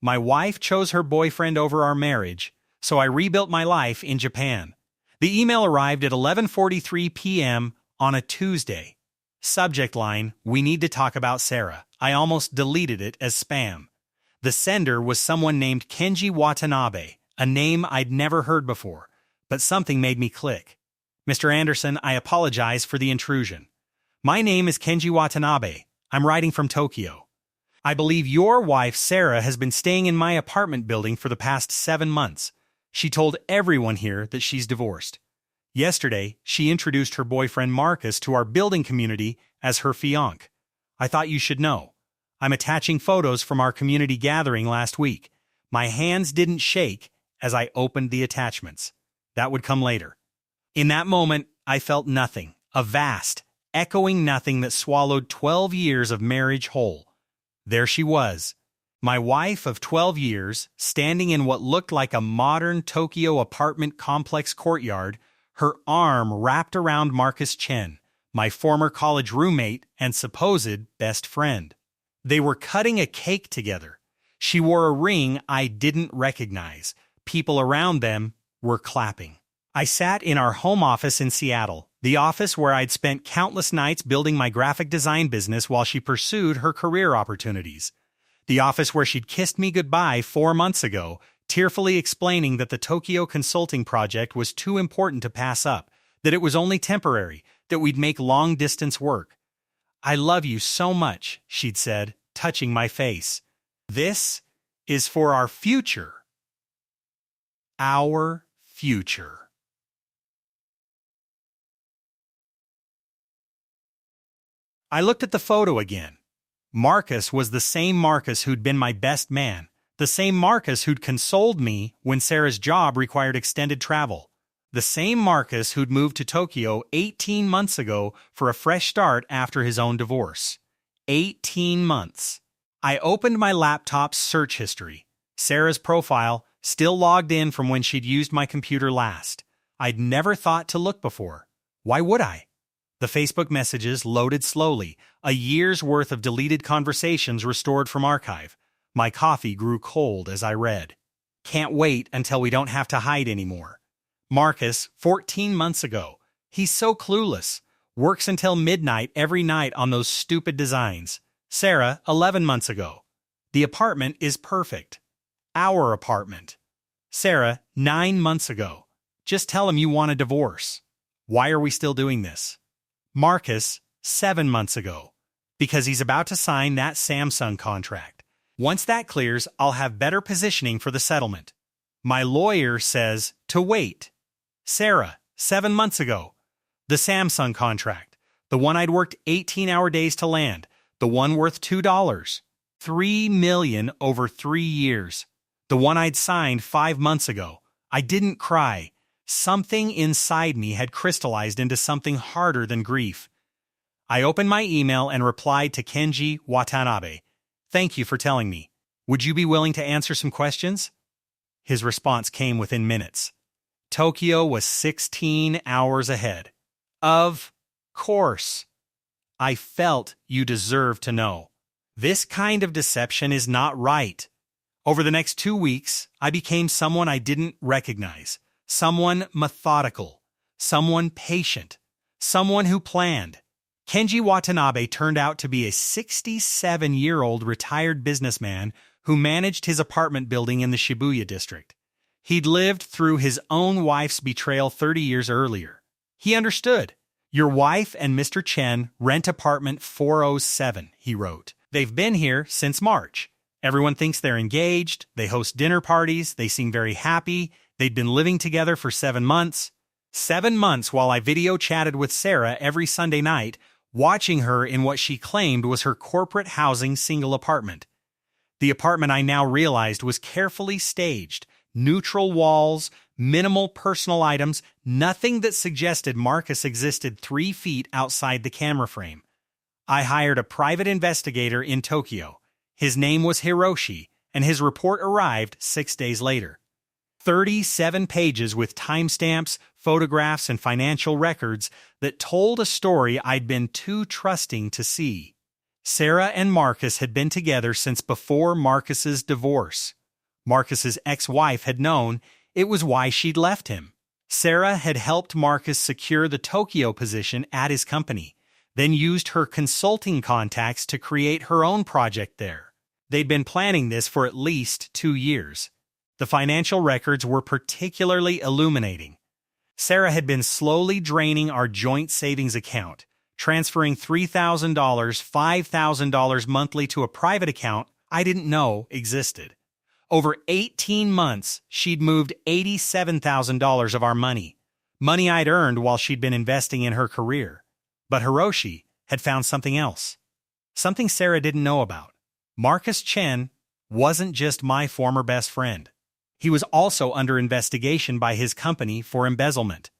My wife chose her boyfriend over our marriage, so I rebuilt my life in Japan. The email arrived at 11:43 p.m. on a Tuesday. Subject line, we need to talk about Sarah. I almost deleted it as spam. The sender was someone named Kenji Watanabe, a name I'd never heard before, but something made me click. Mr. Anderson, I apologize for the intrusion. My name is Kenji Watanabe. I'm writing from Tokyo. I believe your wife, Sarah, has been staying in my apartment building for the past 7 months. She told everyone here that she's divorced. Yesterday, she introduced her boyfriend Marcus to our building community as her fiancé. I thought you should know. I'm attaching photos from our community gathering last week. My hands didn't shake as I opened the attachments. That would come later. In that moment, I felt nothing, a vast, echoing nothing that swallowed 12 years of marriage whole. There she was, my wife of 12 years, standing in what looked like a modern Tokyo apartment complex courtyard, her arm wrapped around Marcus Chen, my former college roommate and supposed best friend. They were cutting a cake together. She wore a ring I didn't recognize. People around them were clapping. I sat in our home office in Seattle, the office where I'd spent countless nights building my graphic design business while she pursued her career opportunities. The office where she'd kissed me goodbye 4 months ago, tearfully explaining that the Tokyo consulting project was too important to pass up, that it was only temporary, that we'd make long-distance work. I love you so much, she'd said, touching my face. This is for our future. Our future. I looked at the photo again. Marcus was the same Marcus who'd been my best man, the same Marcus who'd consoled me when Sarah's job required extended travel, the same Marcus who'd moved to Tokyo 18 months ago for a fresh start after his own divorce. 18 months. I opened my laptop's search history. Sarah's profile, still logged in from when she'd used my computer last. I'd never thought to look before. Why would I? The Facebook messages loaded slowly, a year's worth of deleted conversations restored from archive. My coffee grew cold as I read. Can't wait until we don't have to hide anymore. Marcus, 14 months ago. He's so clueless. Works until midnight every night on those stupid designs. Sarah, 11 months ago. The apartment is perfect. Our apartment. Sarah, 9 months ago. Just tell him you want a divorce. Why are we still doing this? Marcus, 7 months ago. Because he's about to sign that Samsung contract. Once that clears, I'll have better positioning for the settlement. My lawyer says to wait. Sarah, 7 months ago. The Samsung contract. The one I'd worked 18-hour days to land. The one worth $2. $3 million over 3 years. The one I'd signed 5 months ago. I didn't cry. Something inside me had crystallized into something harder than grief. I opened my email and replied to Kenji Watanabe. Thank you for telling me. Would you be willing to answer some questions? His response came within minutes. Tokyo was 16 hours ahead. Of course. I felt you deserved to know. This kind of deception is not right. Over the next 2 weeks, I became someone I didn't recognize. Someone methodical, someone patient, someone who planned. Kenji Watanabe turned out to be a 67-year-old retired businessman who managed his apartment building in the Shibuya district. He'd lived through his own wife's betrayal 30 years earlier. He understood. Your wife and Mr. Chen rent apartment 407, he wrote. They've been here since March. Everyone thinks they're engaged, they host dinner parties, they seem very happy. They'd been living together for 7 months. 7 months while I video chatted with Sarah every Sunday night, watching her in what she claimed was her corporate housing single apartment. The apartment I now realized was carefully staged, neutral walls, minimal personal items, nothing that suggested Marcus existed 3 feet outside the camera frame. I hired a private investigator in Tokyo. His name was Hiroshi, and his report arrived 6 days later. 37 pages with timestamps, photographs, and financial records that told a story I'd been too trusting to see. Sarah and Marcus had been together since before Marcus's divorce. Marcus's ex-wife had known it was why she'd left him. Sarah had helped Marcus secure the Tokyo position at his company, then used her consulting contacts to create her own project there. They'd been planning this for at least 2 years. The financial records were particularly illuminating. Sarah had been slowly draining our joint savings account, transferring $3,000, $5,000 monthly to a private account I didn't know existed. Over 18 months, she'd moved $87,000 of our money I'd earned while she'd been investing in her career. But Hiroshi had found something else. Something Sarah didn't know about. Marcus Chen wasn't just my former best friend. He was also under investigation by his company for embezzlement.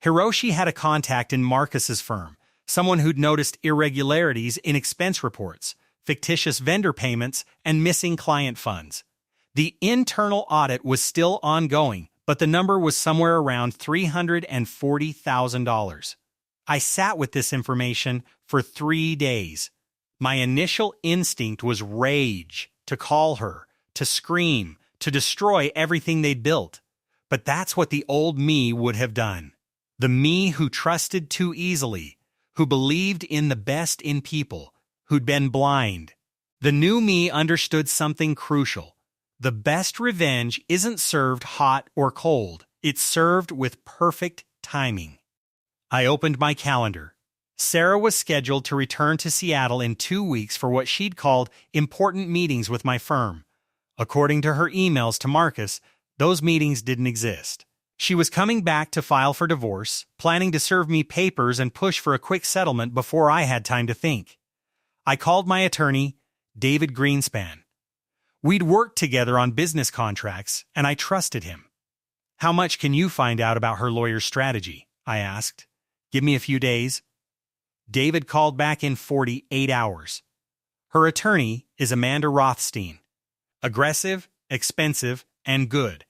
Hiroshi had a contact in Marcus's firm, someone who'd noticed irregularities in expense reports, fictitious vendor payments, and missing client funds. The internal audit was still ongoing, but the number was somewhere around $340,000. I sat with this information for 3 days. My initial instinct was rage, to call her, to scream, to destroy everything they'd built. But that's what the old me would have done. The me who trusted too easily, who believed in the best in people, who'd been blind. The new me understood something crucial. The best revenge isn't served hot or cold. It's served with perfect timing. I opened my calendar. Sarah was scheduled to return to Seattle in 2 weeks for what she'd called important meetings with my firm. According to her emails to Marcus, those meetings didn't exist. She was coming back to file for divorce, planning to serve me papers and push for a quick settlement before I had time to think. I called my attorney, David Greenspan. We'd worked together on business contracts, and I trusted him. "How much can you find out about her lawyer's strategy?" I asked. "Give me a few days." David called back in 48 hours. "Her attorney is Amanda Rothstein. Aggressive, expensive, and good.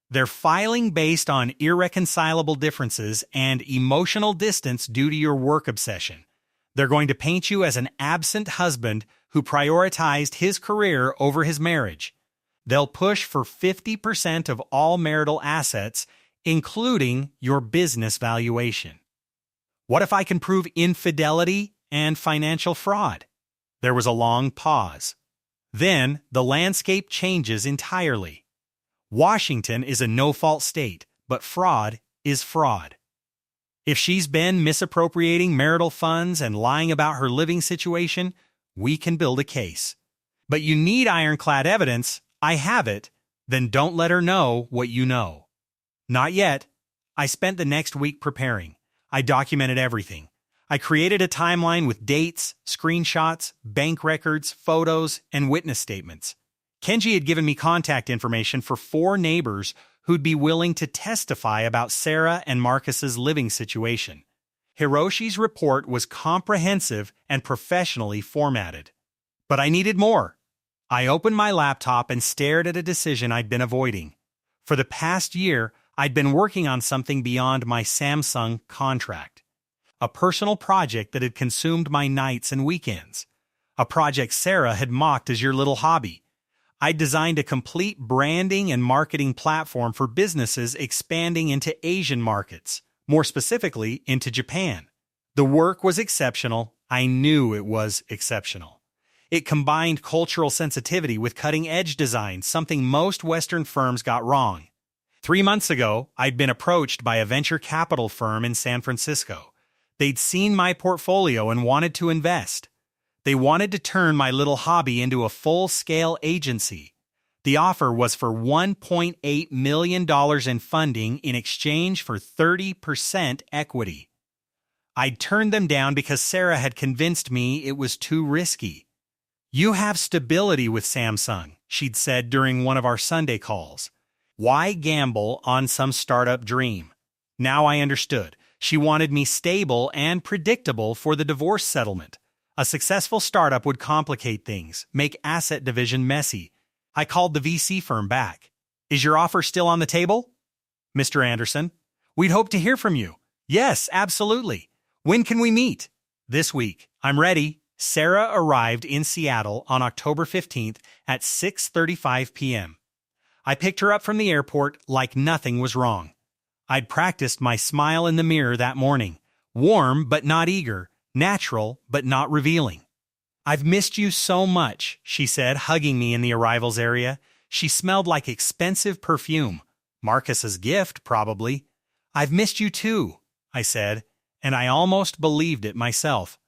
They're filing based on irreconcilable differences and emotional distance due to your work obsession. They're going to paint you as an absent husband who prioritized his career over his marriage. They'll push for 50% of all marital assets, including your business valuation." What if I can prove infidelity and financial fraud? There was a long pause. Then the landscape changes entirely. Washington is a no-fault state, but fraud is fraud. If she's been misappropriating marital funds and lying about her living situation, we can build a case. But you need ironclad evidence. I have it. Then don't let her know what you know. Not yet. I spent the next week preparing. I documented everything. I created a timeline with dates, screenshots, bank records, photos, and witness statements. Kenji had given me contact information for 4 neighbors who'd be willing to testify about Sarah and Marcus's living situation. Hiroshi's report was comprehensive and professionally formatted. But I needed more. I opened my laptop and stared at a decision I'd been avoiding. For the past year, I'd been working on something beyond my Samsung contract. A personal project that had consumed my nights and weekends. A project Sarah had mocked as your little hobby. I'd designed a complete branding and marketing platform for businesses expanding into Asian markets, more specifically into Japan. The work was exceptional. I knew it was exceptional. It combined cultural sensitivity with cutting-edge design, something most Western firms got wrong. 3 months ago, I'd been approached by a venture capital firm in San Francisco. They'd seen my portfolio and wanted to invest. They wanted to turn my little hobby into a full-scale agency. The offer was for $1.8 million in funding in exchange for 30% equity. I'd turned them down because Sarah had convinced me it was too risky. "You have stability with Samsung," she'd said during one of our Sunday calls. Why gamble on some startup dream? Now I understood. She wanted me stable and predictable for the divorce settlement. A successful startup would complicate things, make asset division messy. I called the VC firm back. "Is your offer still on the table?" "Mr. Anderson, we'd hope to hear from you." "Yes, absolutely. When can we meet?" "This week. I'm ready." Sarah arrived in Seattle on October 15th at 6:35 p.m. I picked her up from the airport like nothing was wrong. I'd practiced my smile in the mirror that morning. Warm but not eager, natural but not revealing. "I've missed you so much," she said, hugging me in the arrivals area. She smelled like expensive perfume. Marcus's gift, probably. "I've missed you too," I said, and I almost believed it myself.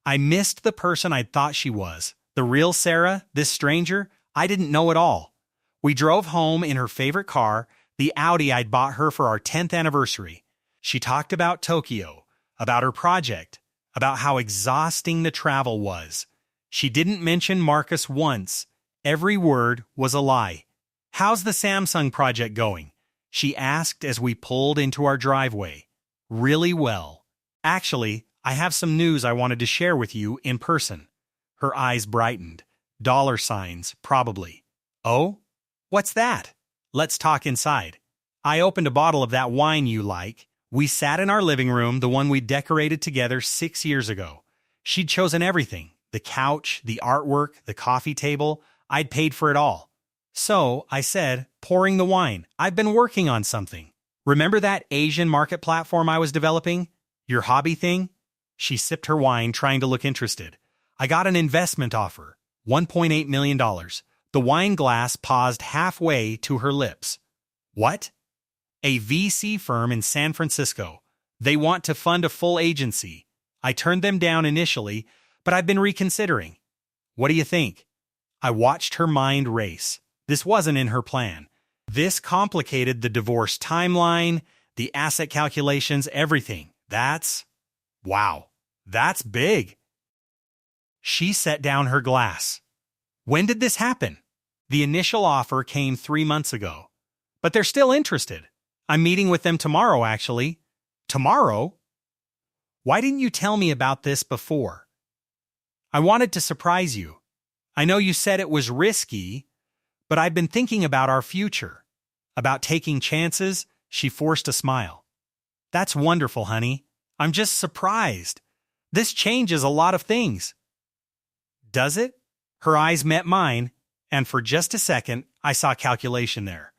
I missed the person I'd thought she was. The real Sarah, this stranger, I didn't know at all. We drove home in her favorite car, the Audi I'd bought her for our 10th anniversary. She talked about Tokyo, about her project, about how exhausting the travel was. She didn't mention Marcus once. Every word was a lie. "How's the Samsung project going?" she asked as we pulled into our driveway. "Really well. Actually, I have some news I wanted to share with you in person." Her eyes brightened. Dollar signs, probably. "Oh? What's that?" "Let's talk inside." I opened a bottle of that wine you like. We sat in our living room, the one we decorated together 6 years ago. She'd chosen everything. The couch, the artwork, the coffee table. I'd paid for it all. "So," I said, pouring the wine, "I've been working on something. Remember that Asian market platform I was developing? Your hobby thing?" She sipped her wine, trying to look interested. "I got an investment offer. $1.8 million. The wine glass paused halfway to her lips. "What?" "A VC firm in San Francisco. They want to fund a full agency. I turned them down initially, but I've been reconsidering. What do you think?" I watched her mind race. This wasn't in her plan. This complicated the divorce timeline, the asset calculations, everything. Wow, that's big. She set down her glass. "When did this happen?" "The initial offer came 3 months ago. But they're still interested. I'm meeting with them tomorrow, actually." "Tomorrow? Why didn't you tell me about this before?" "I wanted to surprise you. I know you said it was risky, but I've been thinking about our future. About taking chances." She forced a smile. "That's wonderful, honey. I'm just surprised. This changes a lot of things." "Does it?" Her eyes met mine, and for just a second, I saw calculation there.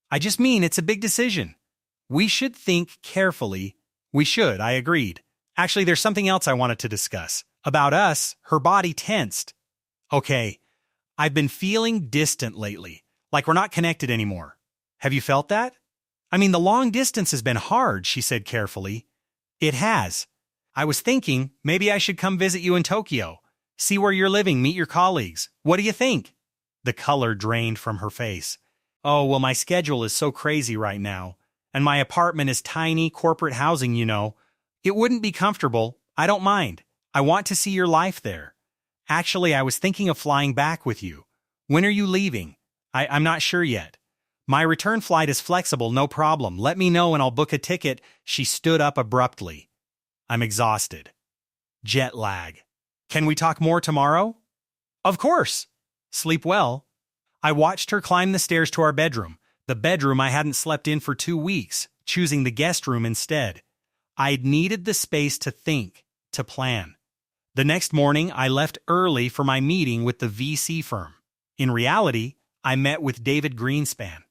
"I just mean it's a big decision. We should think carefully." "We should," I agreed. "Actually, there's something else I wanted to discuss. About us." Her body tensed. "Okay, I've been feeling distant lately, like we're not connected anymore. Have you felt that?" "I mean, the long distance has been hard," she said carefully. "It has. I was thinking maybe I should come visit you in Tokyo. See where you're living, meet your colleagues. What do you think?" The color drained from her face. "Oh, well, my schedule is so crazy right now. And my apartment is tiny corporate housing, you know. It wouldn't be comfortable. I don't mind. I want to see your life there. Actually, I was thinking of flying back with you. When are you leaving?" I'm not sure yet. "My return flight is flexible, no problem. Let me know and I'll book a ticket." She stood up abruptly. "I'm exhausted. Jet lag. Can we talk more tomorrow?" "Of course. Sleep well." I watched her climb the stairs to our bedroom, the bedroom I hadn't slept in for 2 weeks, choosing the guest room instead. I'd needed the space to think, to plan. The next morning, I left early for my meeting with the VC firm. In reality, I met with David Greenspan.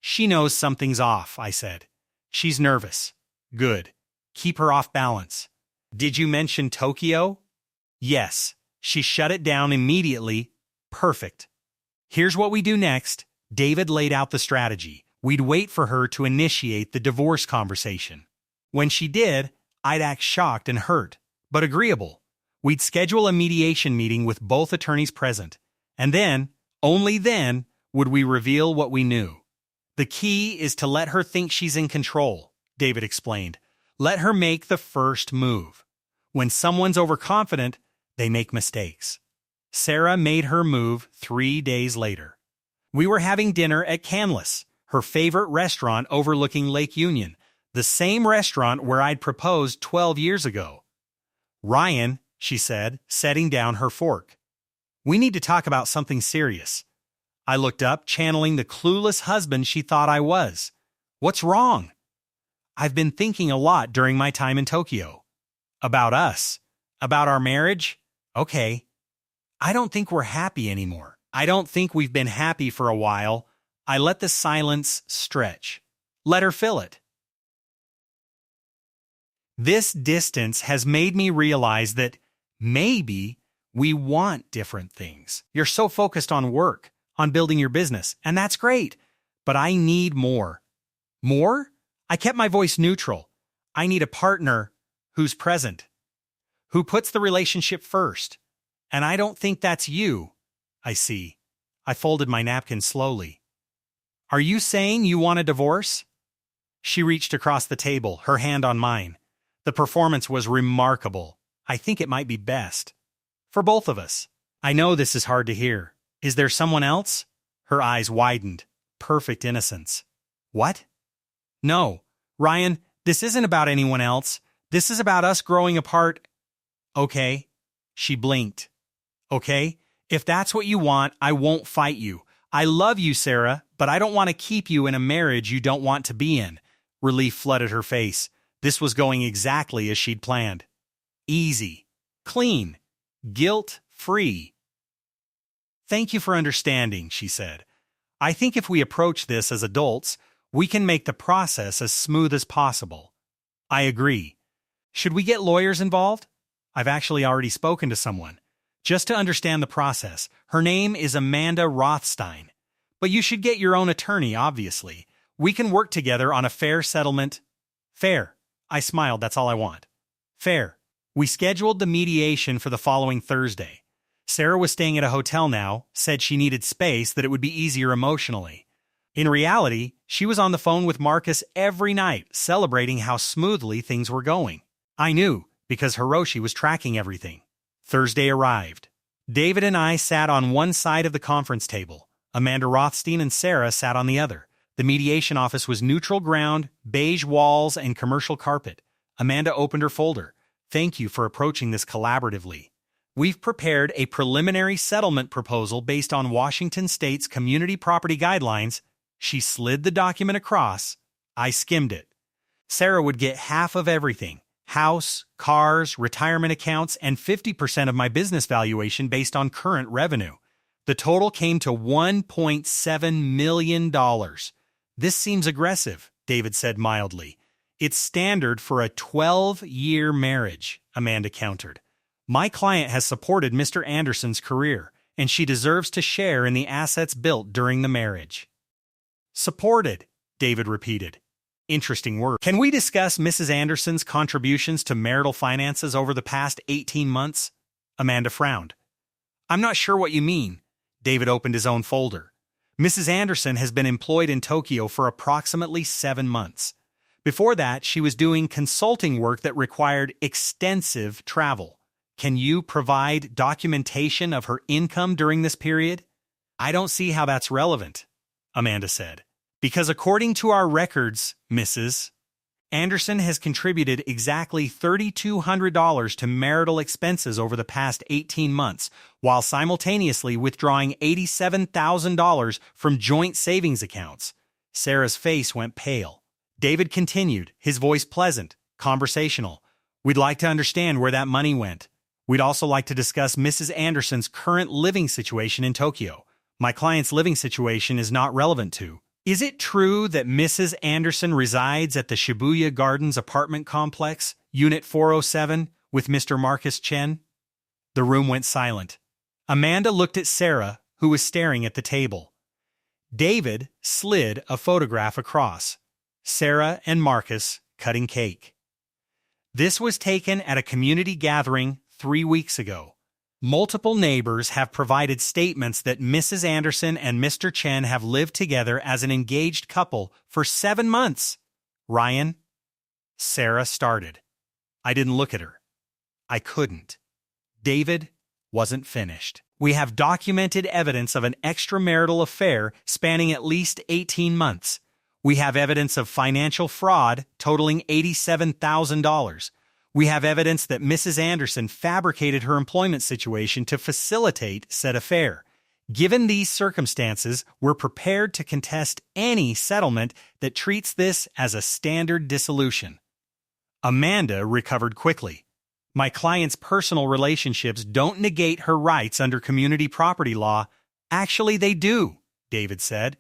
"She knows something's off," I said. "She's nervous." "Good. Keep her off balance." "Did you mention Tokyo?" "Yes." She shut it down immediately. "Perfect. Here's what we do next." David laid out the strategy. We'd wait for her to initiate the divorce conversation. When she did, I'd act shocked and hurt, but agreeable. We'd schedule a mediation meeting with both attorneys present, and then, only then, would we reveal what we knew. "The key is to let her think she's in control," David explained. "Let her make the first move. When someone's overconfident, they make mistakes." Sarah made her move 3 days later. We were having dinner at Canlis, her favorite restaurant overlooking Lake Union, the same restaurant where I'd proposed 12 years ago. "Ryan," she said, setting down her fork, "we need to talk about something serious." I looked up, channeling the clueless husband she thought I was. "What's wrong?" "I've been thinking a lot during my time in Tokyo. About us. About our marriage." Okay. I don't think we're happy anymore. I don't think we've been happy for a while. I let the silence stretch. Let her fill it. This distance has made me realize that maybe we want different things. You're so focused on work, on building your business, and that's great. But I need more. More? I kept my voice neutral. I need a partner who's present, who puts the relationship first. And I don't think that's you. I see. I folded my napkin slowly. Are you saying you want a divorce? She reached across the table, her hand on mine. The performance was remarkable. I think it might be best. For both of us. I know this is hard to hear. Is there someone else? Her eyes widened. Perfect innocence. What? No. Ryan, this isn't about anyone else. This is about us growing apart. Okay. She blinked. Okay? If that's what you want, I won't fight you. I love you, Sarah, but I don't want to keep you in a marriage you don't want to be in. Relief flooded her face. This was going exactly as she'd planned. Easy. Clean. Guilt-free. Thank you for understanding, she said. I think if we approach this as adults, we can make the process as smooth as possible. I agree. Should we get lawyers involved? I've actually already spoken to someone. Just to understand the process, her name is Amanda Rothstein. But you should get your own attorney, obviously. We can work together on a fair settlement. Fair. I smiled, that's all I want. Fair. We scheduled the mediation for the following Thursday. Sarah was staying at a hotel now, said she needed space, that it would be easier emotionally. In reality, she was on the phone with Marcus every night, celebrating how smoothly things were going. I knew, because Hiroshi was tracking everything. Thursday arrived. David and I sat on one side of the conference table. Amanda Rothstein and Sarah sat on the other. The mediation office was neutral ground, beige walls, and commercial carpet. Amanda opened her folder. Thank you for approaching this collaboratively. We've prepared a preliminary settlement proposal based on Washington State's community property guidelines. She slid the document across. I skimmed it. Sarah would get half of everything. House, cars, retirement accounts, and 50% of my business valuation based on current revenue. The total came to $1.7 million. This seems aggressive, David said mildly. It's standard for a 12-year marriage, Amanda countered. My client has supported Mr. Anderson's career, and she deserves to share in the assets built during the marriage. Supported, David repeated. Interesting word. Can we discuss Mrs. Anderson's contributions to marital finances over the past 18 months? Amanda frowned. I'm not sure what you mean. David opened his own folder. Mrs. Anderson has been employed in Tokyo for approximately 7 months. Before that, she was doing consulting work that required extensive travel. Can you provide documentation of her income during this period? I don't see how that's relevant, Amanda said. Because according to our records, Mrs. Anderson has contributed exactly $3,200 to marital expenses over the past 18 months, while simultaneously withdrawing $87,000 from joint savings accounts. Sarah's face went pale. David continued, his voice pleasant, conversational. We'd like to understand where that money went. We'd also like to discuss Mrs. Anderson's current living situation in Tokyo. My client's living situation is not relevant to. Is it true that Mrs. Anderson resides at the Shibuya Gardens apartment complex, Unit 407, with Mr. Marcus Chen? The room went silent. Amanda looked at Sarah, who was staring at the table. David slid a photograph across. Sarah and Marcus cutting cake. This was taken at a community gathering 3 weeks ago. Multiple neighbors have provided statements that Mrs. Anderson and Mr. Chen have lived together as an engaged couple for 7 months. Ryan? Sarah started. I didn't look at her. I couldn't. David wasn't finished. We have documented evidence of an extramarital affair spanning at least 18 months. We have evidence of financial fraud totaling $87,000. We have evidence that Mrs. Anderson fabricated her employment situation to facilitate said affair. Given these circumstances, we're prepared to contest any settlement that treats this as a standard dissolution. Amanda recovered quickly. My client's personal relationships don't negate her rights under community property law. Actually, they do, David said.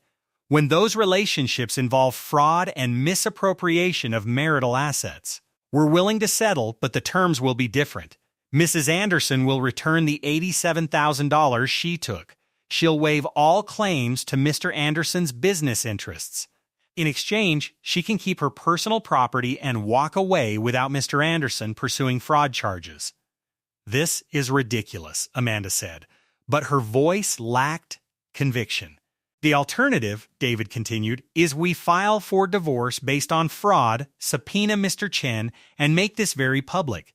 When those relationships involve fraud and misappropriation of marital assets. We're willing to settle, but the terms will be different. Mrs. Anderson will return the $87,000 she took. She'll waive all claims to Mr. Anderson's business interests. In exchange, she can keep her personal property and walk away without Mr. Anderson pursuing fraud charges. This is ridiculous, Amanda said, but her voice lacked conviction. The alternative, David continued, is we file for divorce based on fraud, subpoena Mr. Chen, and make this very public.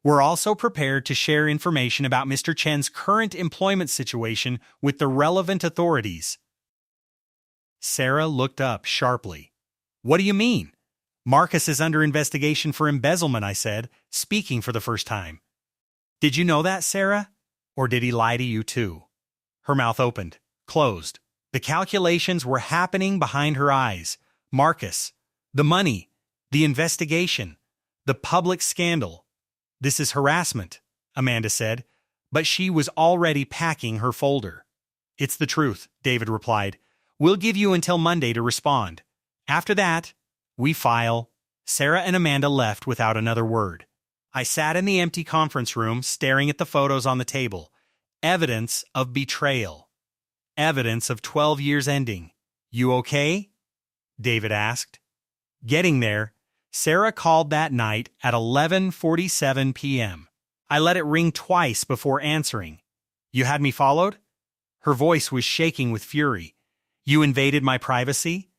We're also prepared to share information about Mr. Chen's current employment situation with the relevant authorities. Sarah looked up sharply. What do you mean? Marcus is under investigation for embezzlement, I said, speaking for the first time. Did you know that, Sarah? Or did he lie to you too? Her mouth opened, closed. The calculations were happening behind her eyes. Marcus, the money, the investigation, the public scandal. This is harassment, Amanda said, but she was already packing her folder. It's the truth, David replied. We'll give you until Monday to respond. After that, we file. Sarah and Amanda left without another word. I sat in the empty conference room staring at the photos on the table. Evidence of betrayal. Evidence of 12 years ending. You okay? David asked. Getting there, Sarah called that night at 11:47 p.m. I let it ring twice before answering. You had me followed? Her voice was shaking with fury. You invaded my privacy?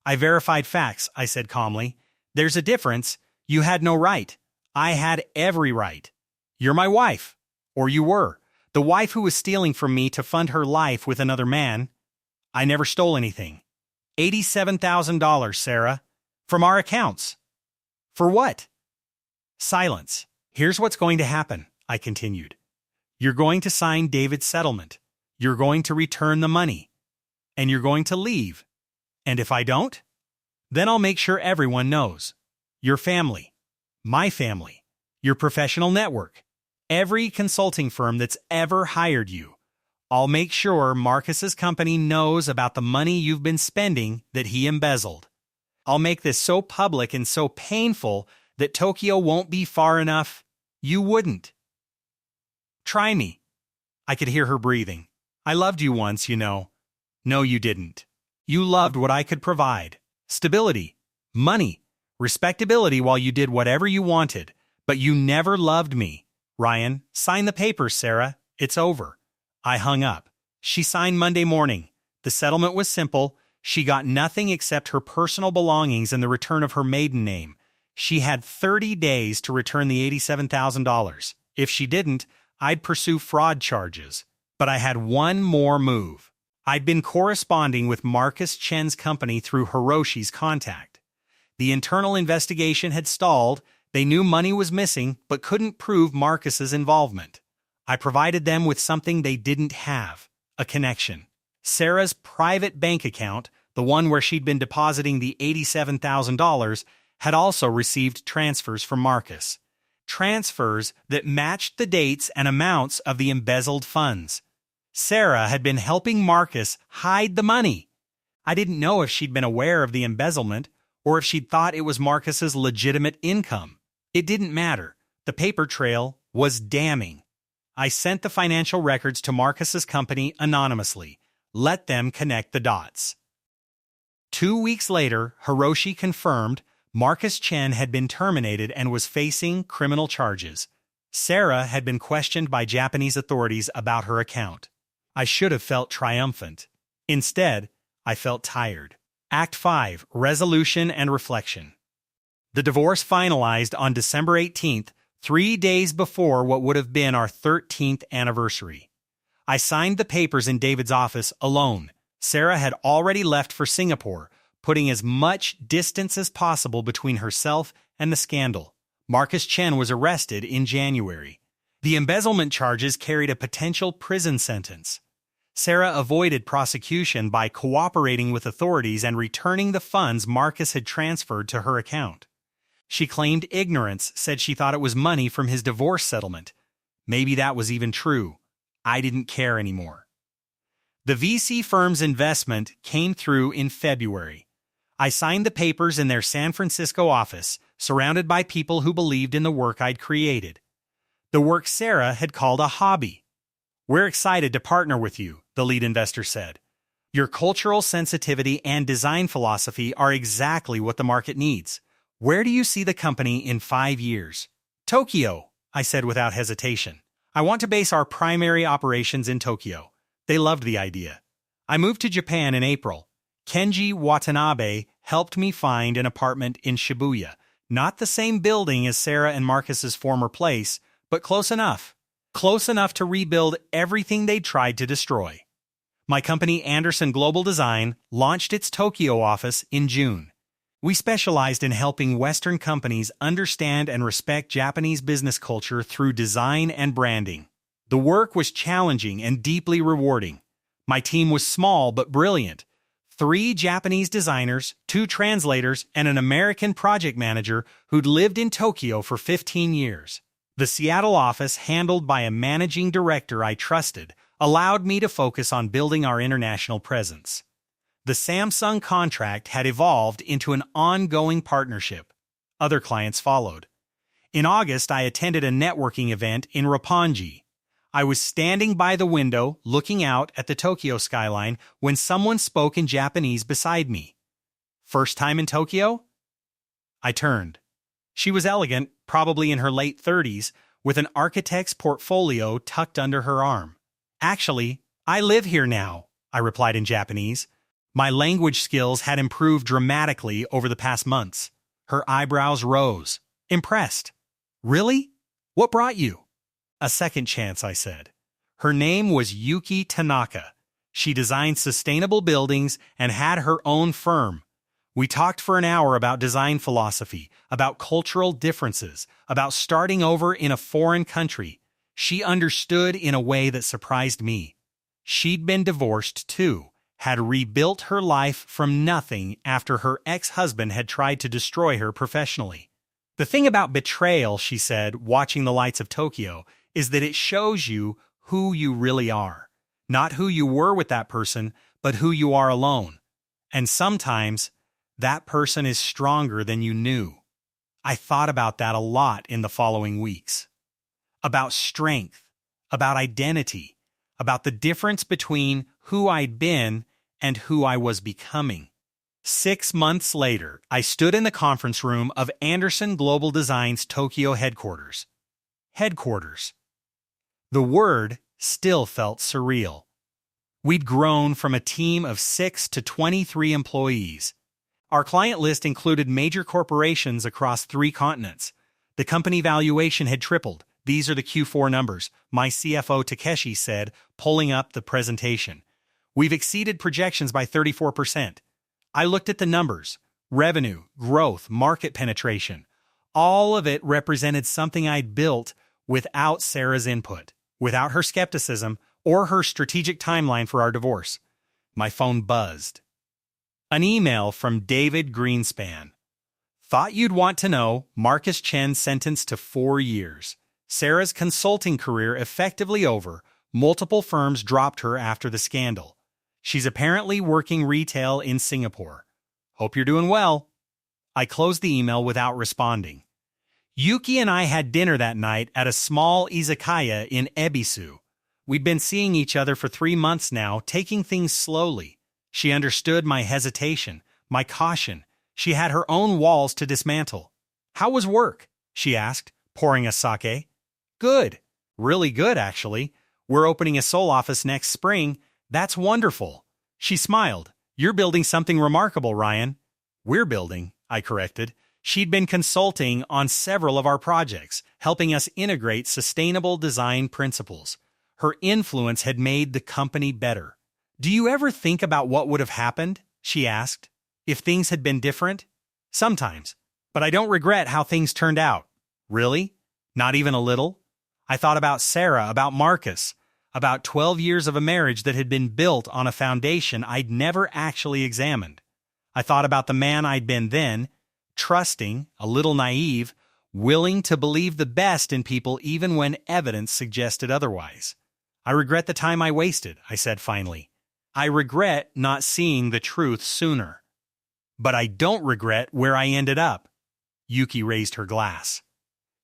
I verified facts, I said calmly. There's a difference. You had no right. I had every right. You're my wife. Or you were. The wife who was stealing from me to fund her life with another man. I never stole anything. $87,000, Sarah. From our accounts. For what? Silence. Here's what's going to happen, I continued. You're going to sign David's settlement. You're going to return the money. And you're going to leave. And if I don't? Then I'll make sure everyone knows. Your family. My family. Your professional network. Every consulting firm that's ever hired you. I'll make sure Marcus's company knows about the money you've been spending that he embezzled. I'll make this so public and so painful that Tokyo won't be far enough. You wouldn't. Try me. I could hear her breathing. I loved you once, you know. No, you didn't. You loved what I could provide. Stability, money, respectability while you did whatever you wanted. But you never loved me. Ryan, sign the papers, Sarah. It's over. I hung up. She signed Monday morning. The settlement was simple. She got nothing except her personal belongings and the return of her maiden name. She had 30 days to return the $87,000. If she didn't, I'd pursue fraud charges. But I had one more move. I'd been corresponding with Marcus Chen's company through Hiroshi's contact. The internal investigation had stalled. They knew money was missing, but couldn't prove Marcus's involvement. I provided them with something they didn't have, a connection. Sarah's private bank account, the one where she'd been depositing the $87,000, had also received transfers from Marcus. Transfers that matched the dates and amounts of the embezzled funds. Sarah had been helping Marcus hide the money. I didn't know if she'd been aware of the embezzlement or if she'd thought it was Marcus's legitimate income. It didn't matter. The paper trail was damning. I sent the financial records to Marcus's company anonymously. Let them connect the dots. 2 weeks later, Hiroshi confirmed Marcus Chen had been terminated and was facing criminal charges. Sarah had been questioned by Japanese authorities about her account. I should have felt triumphant. Instead, I felt tired. Act 5, Resolution and Reflection. The divorce finalized on December 18th, 3 days before what would have been our 13th anniversary. I signed the papers in David's office alone. Sarah had already left for Singapore, putting as much distance as possible between herself and the scandal. Marcus Chen was arrested in January. The embezzlement charges carried a potential prison sentence. Sarah avoided prosecution by cooperating with authorities and returning the funds Marcus had transferred to her account. She claimed ignorance, said she thought it was money from his divorce settlement. Maybe that was even true. I didn't care anymore. The VC firm's investment came through in February. I signed the papers in their San Francisco office, surrounded by people who believed in the work I'd created. The work Sarah had called a hobby. "We're excited to partner with you," the lead investor said. "Your cultural sensitivity and design philosophy are exactly what the market needs. Where do you see the company in 5 years?" "Tokyo," I said without hesitation. "I want to base our primary operations in Tokyo." They loved the idea. I moved to Japan in April. Kenji Watanabe helped me find an apartment in Shibuya. Not the same building as Sarah and Marcus's former place, but close enough. Close enough to rebuild everything they'd tried to destroy. My company, Anderson Global Design, launched its Tokyo office in June. We specialized in helping Western companies understand and respect Japanese business culture through design and branding. The work was challenging and deeply rewarding. My team was small but brilliant. 3 Japanese designers, 2 translators, and an American project manager who'd lived in Tokyo for 15 years. The Seattle office, handled by a managing director I trusted, allowed me to focus on building our international presence. The Samsung contract had evolved into an ongoing partnership. Other clients followed. In August, I attended a networking event in Roppongi. I was standing by the window, looking out at the Tokyo skyline, when someone spoke in Japanese beside me. "First time in Tokyo?" I turned. She was elegant, probably in her late 30s, with an architect's portfolio tucked under her arm. "Actually, I live here now," I replied in Japanese. My language skills had improved dramatically over the past months. Her eyebrows rose. Impressed. "Really? What brought you?" "A second chance," I said. Her name was Yuki Tanaka. She designed sustainable buildings and had her own firm. We talked for an hour about design philosophy, about cultural differences, about starting over in a foreign country. She understood in a way that surprised me. She'd been divorced too, had rebuilt her life from nothing after her ex-husband had tried to destroy her professionally. "The thing about betrayal," she said, watching the lights of Tokyo, "is that it shows you who you really are. Not who you were with that person, but who you are alone. And sometimes, that person is stronger than you knew." I thought about that a lot in the following weeks. About strength, about identity, about the difference between who I'd been and who I was becoming. 6 months later, I stood in the conference room of Anderson Global Design's Tokyo headquarters. Headquarters. The word still felt surreal. We'd grown from a team of 6 to 23 employees. Our client list included major corporations across 3 continents. The company valuation had tripled. "These are the Q4 numbers," my CFO Takeshi said, pulling up the presentation. "We've exceeded projections by 34%. I looked at the numbers. Revenue, growth, market penetration. All of it represented something I'd built without Sarah's input, without her skepticism, or her strategic timeline for our divorce. My phone buzzed. An email from David Greenspan. "Thought you'd want to know, Marcus Chen sentenced to 4 years. Sarah's consulting career effectively over. Multiple firms dropped her after the scandal. She's apparently working retail in Singapore. Hope you're doing well." I closed the email without responding. Yuki and I had dinner that night at a small izakaya in Ebisu. We'd been seeing each other for 3 months now, taking things slowly. She understood my hesitation, my caution. She had her own walls to dismantle. "How was work?" she asked, pouring us sake. "Good. Really good, actually. We're opening a Seoul office next spring. That's wonderful." She smiled. "You're building something remarkable, Ryan." "We're building," I corrected. She'd been consulting on several of our projects, helping us integrate sustainable design principles. Her influence had made the company better. "Do you ever think about what would have happened?" she asked. "If things had been different?" "Sometimes. But I don't regret how things turned out." "Really? Not even a little?" I thought about Sarah, about Marcus, about 12 years of a marriage that had been built on a foundation I'd never actually examined. I thought about the man I'd been then, trusting, a little naive, willing to believe the best in people even when evidence suggested otherwise. I regret the time I wasted, I said finally. I regret not seeing the truth sooner. But I don't regret where I ended up. Yuki raised her glass.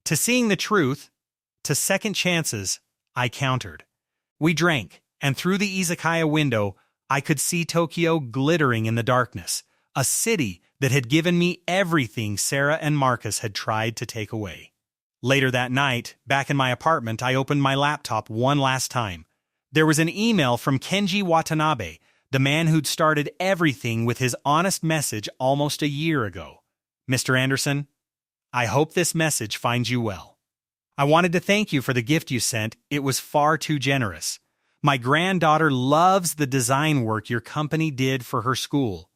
To seeing the truth, to second chances, I countered. We drank, and through the izakaya window, I could see Tokyo glittering in the darkness, a city that had given me everything Sarah and Marcus had tried to take away. Later that night, back in my apartment, I opened my laptop one last time. There was an email from Kenji Watanabe, the man who'd started everything with his honest message almost a year ago. Mr. Anderson, I hope this message finds you well. I wanted to thank you for the gift you sent. It was far too generous. My granddaughter loves the design work your company did for her school.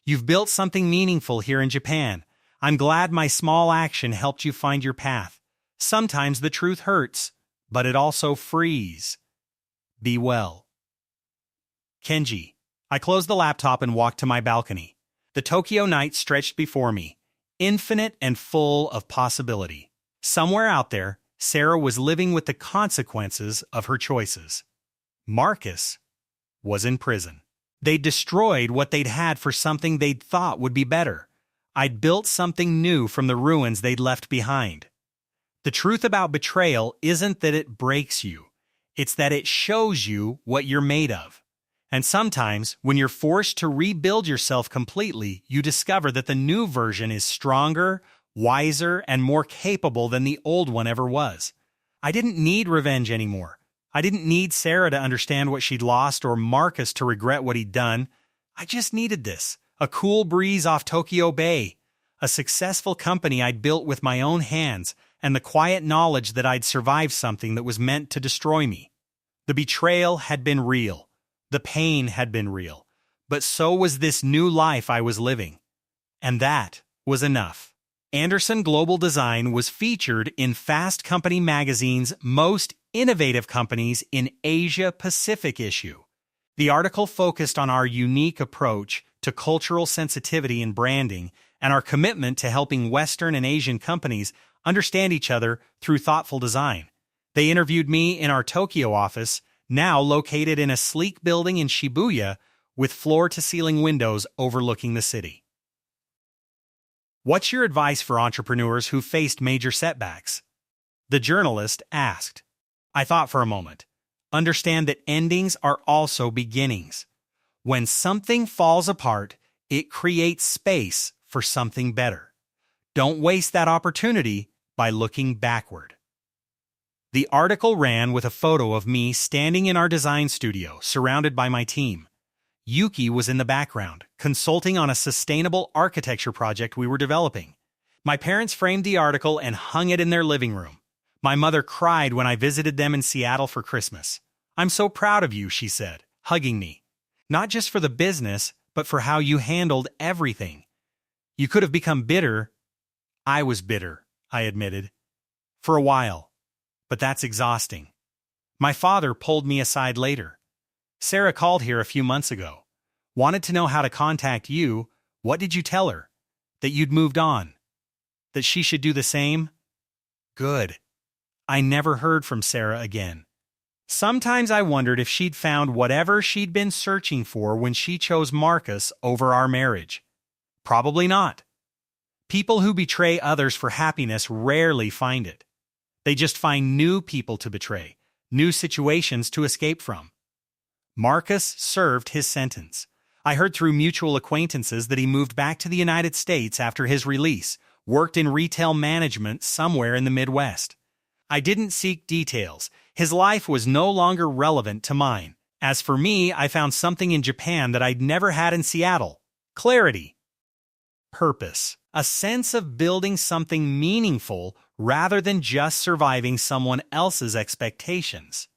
You've built something meaningful here in Japan. I'm glad my small action helped you find your path. Sometimes the truth hurts, but it also frees. Be well. Kenji. I closed the laptop and walked to my balcony. The Tokyo night stretched before me, infinite and full of possibility. Somewhere out there, Sarah was living with the consequences of her choices. Marcus was in prison. They'd destroyed what they'd had for something they'd thought would be better. I'd built something new from the ruins they'd left behind. The truth about betrayal isn't that it breaks you. It's that it shows you what you're made of. And sometimes, when you're forced to rebuild yourself completely, you discover that the new version is stronger, wiser, and more capable than the old one ever was. I didn't need revenge anymore. I didn't need Sarah to understand what she'd lost or Marcus to regret what he'd done. I just needed this, a cool breeze off Tokyo Bay, a successful company I'd built with my own hands, and the quiet knowledge that I'd survived something that was meant to destroy me. The betrayal had been real. The pain had been real. But so was this new life I was living. And that was enough. Anderson Global Design was featured in Fast Company magazine's Most Innovative Companies in Asia Pacific issue. The article focused on our unique approach to cultural sensitivity and branding and our commitment to helping Western and Asian companies understand each other through thoughtful design. They interviewed me in our Tokyo office, now located in a sleek building in Shibuya with floor-to-ceiling windows overlooking the city. What's your advice for entrepreneurs who faced major setbacks? The journalist asked. I thought for a moment. Understand that endings are also beginnings. When something falls apart, it creates space for something better. Don't waste that opportunity by looking backward. The article ran with a photo of me standing in our design studio, surrounded by my team. Yuki was in the background, consulting on a sustainable architecture project we were developing. My parents framed the article and hung it in their living room. My mother cried when I visited them in Seattle for Christmas. I'm so proud of you, she said, hugging me. Not just for the business, but for how you handled everything. You could have become bitter. I was bitter, I admitted. For a while. But that's exhausting. My father pulled me aside later. Sarah called here a few months ago. Wanted to know how to contact you. What did you tell her? That you'd moved on. That she should do the same? Good. I never heard from Sarah again. Sometimes I wondered if she'd found whatever she'd been searching for when she chose Marcus over our marriage. Probably not. People who betray others for happiness rarely find it. They just find new people to betray, new situations to escape from. Marcus served his sentence. I heard through mutual acquaintances that he moved back to the United States after his release, worked in retail management somewhere in the Midwest. I didn't seek details. His life was no longer relevant to mine. As for me, I found something in Japan that I'd never had in Seattle. Clarity. Purpose. A sense of building something meaningful rather than just surviving someone else's expectations.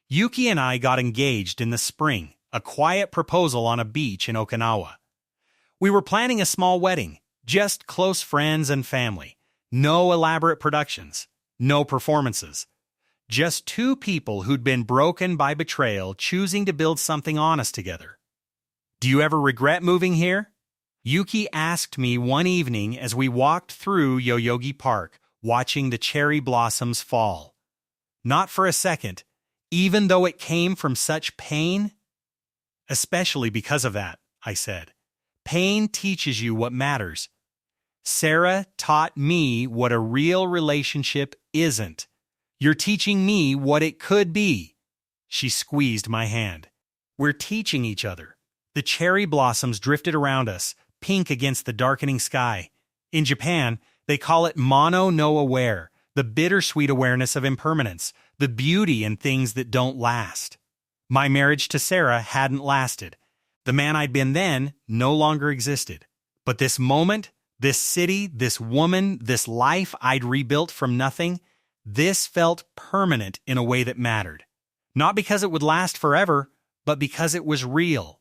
Yuki and I got engaged in the spring, a quiet proposal on a beach in Okinawa. We were planning a small wedding, just close friends and family. No elaborate productions, no performances. Just two people who'd been broken by betrayal choosing to build something honest together. Do you ever regret moving here? Yuki asked me one evening as we walked through Yoyogi Park, watching the cherry blossoms fall. Not for a second, even though it came from such pain? Especially because of that, I said. Pain teaches you what matters. Sarah taught me what a real relationship isn't. You're teaching me what it could be. She squeezed my hand. We're teaching each other. The cherry blossoms drifted around us, pink against the darkening sky. In Japan, they call it mono no aware, the bittersweet awareness of impermanence, the beauty in things that don't last. My marriage to Sarah hadn't lasted. The man I'd been then no longer existed. But this moment, this city, this woman, this life I'd rebuilt from nothing, this felt permanent in a way that mattered. Not because it would last forever, but because it was real.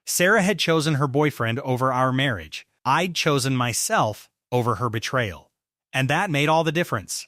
Sarah had chosen her boyfriend over our marriage. I'd chosen myself over her betrayal. And that made all the difference.